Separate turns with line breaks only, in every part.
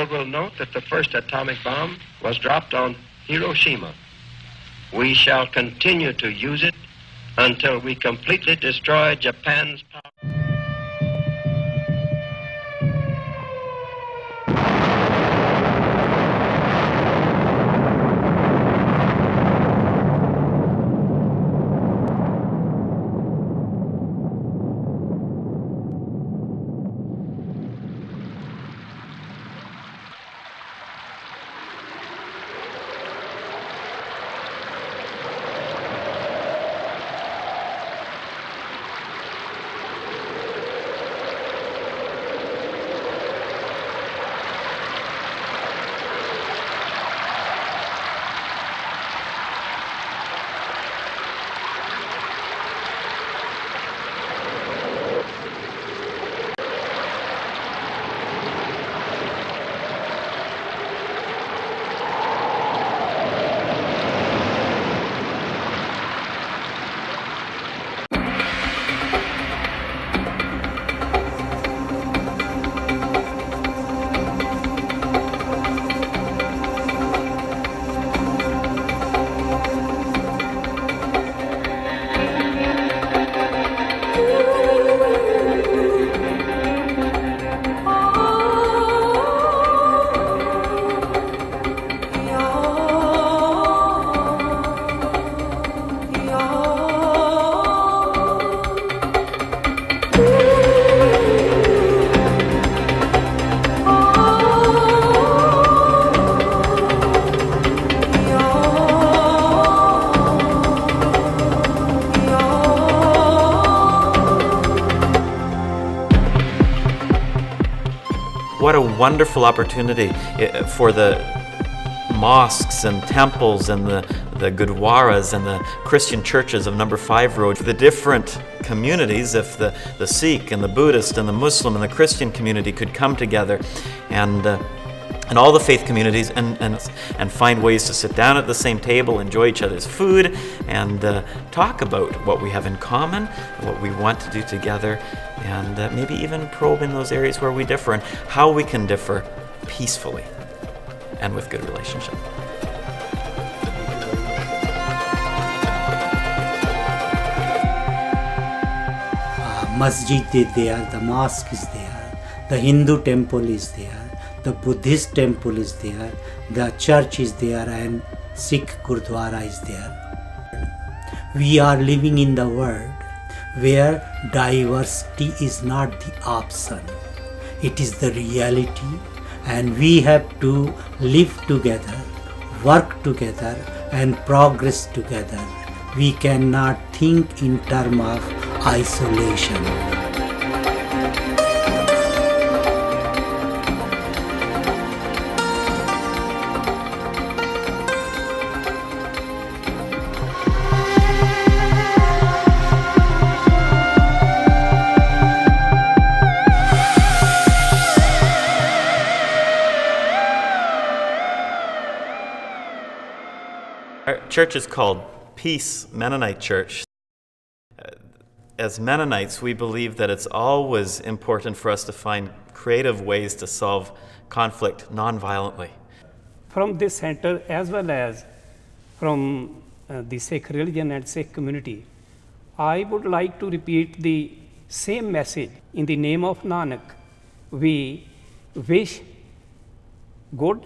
world will note that the first atomic bomb was dropped on Hiroshima. We shall continue to use it until we completely destroy Japan's power.
What a wonderful opportunity for the mosques and temples and the gurdwaras and the Christian churches of Number 5 Road. The different communities, if the Sikh and the Buddhist and the Muslim and the Christian community could come together and all the faith communities and find ways to sit down at the same table, enjoy each other's food, and talk about what we have in common, what we want to do together, and maybe even probe in those areas where we differ and how we can differ peacefully and with good relationship.
Masjid is there, the mosque is there, the Hindu temple is there, the Buddhist temple is there, the church is there, and Sikh Gurdwara is there. We are living in the world where diversity is not the option, it is the reality, and we have to live together, work together, and progress together. We cannot think in terms of isolation.
Our church is called Peace Mennonite Church. As Mennonites, we believe that it's always important for us to find creative ways to solve conflict non-violently.
From this center, as well as from the Sikh religion and Sikh community, I would like to repeat the same message. In the name of Nanak, we wish good,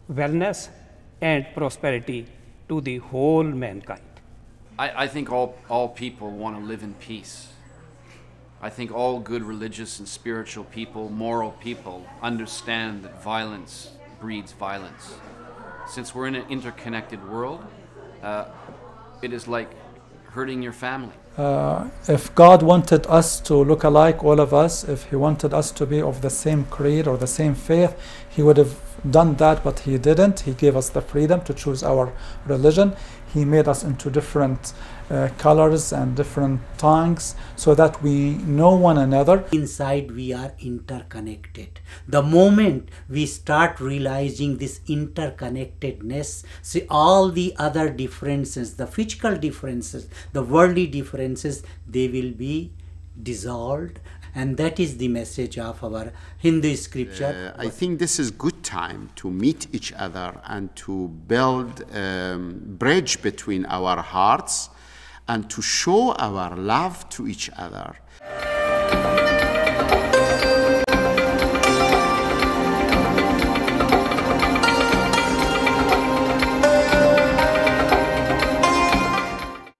wellness, and prosperity to the whole mankind.
I think all people want to live in peace. I think all good religious and spiritual people, moral people, understand that violence breeds violence. Since we're in an interconnected world, it is like hurting your family.
If God wanted us to look alike, all of us, if He wanted us to be of the same creed or the same faith, He would have done that, but He didn't. He gave us the freedom to choose our religion. He made us into different colors and different tongues so that we know one another.
Inside we are interconnected. The moment we start realizing this interconnectedness, see all the other differences, the physical differences, the worldly differences, they will be dissolved. And that is the message of our Hindu scripture.
I think this is good time to meet each other and to build a bridge between our hearts and to show our love to each other.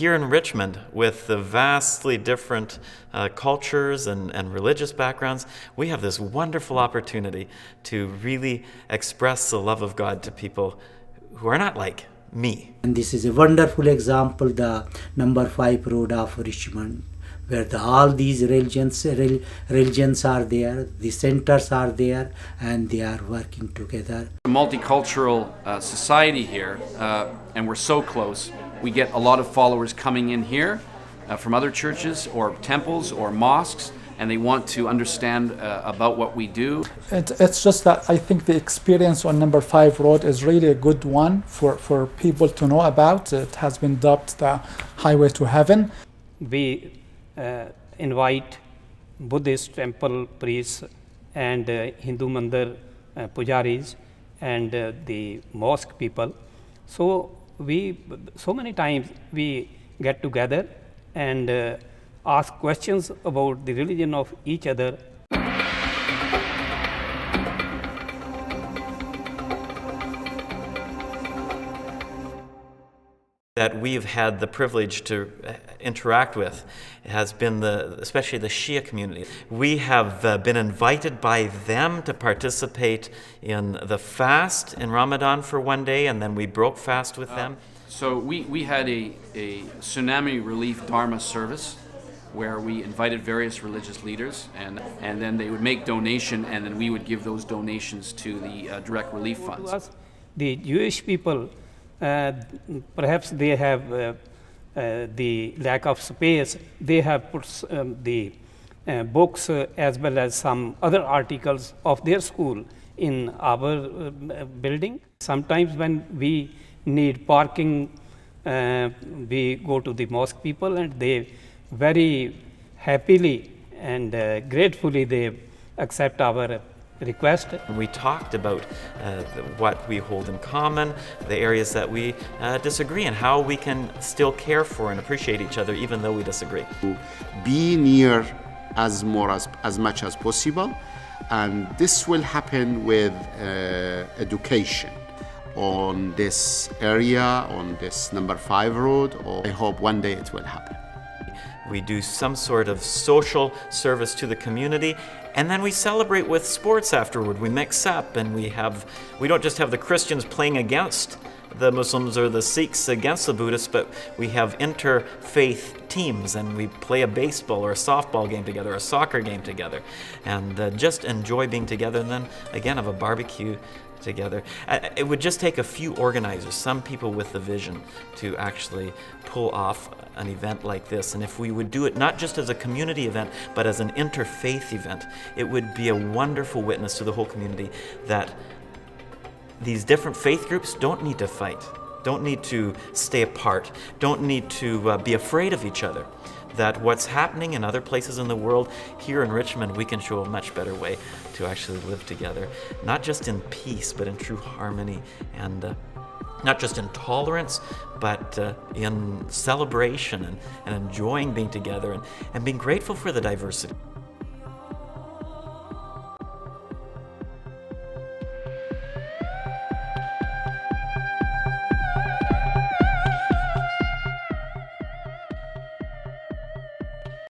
Here in Richmond, with the vastly different cultures and religious backgrounds, we have this wonderful opportunity to really express the love of God to people who are not like me.
And this is a wonderful example, the number 5 road of Richmond, where all these religions are there, the centers are there, and they are working together.
A multicultural society here, and we're so close. We get a lot of followers coming in here from other churches or temples or mosques, and they want to understand about what we do.
It's just that I think the experience on number 5 road is really a good one for people to know about. It has been dubbed the highway to heaven.
We invite Buddhist temple priests and Hindu mandir pujaris and the mosque people. So many times we get together and ask questions about the religion of each other.
That we've had the privilege to interact with has been especially the Shia community. We have been invited by them to participate in the fast in Ramadan for one day, and then we broke fast with them.
So we had a tsunami relief Dharma service where we invited various religious leaders, and then they would make donation, and then we would give those donations to the direct relief funds.
The Jewish people, perhaps they have the lack of space. They have put the books as well as some other articles of their school in our building. Sometimes when we need parking, we go to the mosque people, and they very happily and gratefully they accept our request.
We talked about what we hold in common, the areas that we disagree, and how we can still care for and appreciate each other even though we disagree.
Be near as much as possible, and this will happen with education on this area, on this number 5 road, or I hope one day it will happen.
We do some sort of social service to the community, and then we celebrate with sports afterward. We mix up, and we don't just have the Christians playing against the Muslims or the Sikhs against the Buddhists, but we have interfaith teams, and we play a baseball or a softball game together, a soccer game together, and just enjoy being together, and then again have a barbecue together. It would just take a few organizers, some people with the vision, to actually pull off an event like this. And if we would do it not just as a community event, but as an interfaith event, it would be a wonderful witness to the whole community that these different faith groups don't need to fight, don't need to stay apart, don't need to be afraid of each other. That what's happening in other places in the world, here in Richmond, we can show a much better way to actually live together, not just in peace, but in true harmony, and not just in tolerance, but in celebration and enjoying being together and being grateful for the diversity.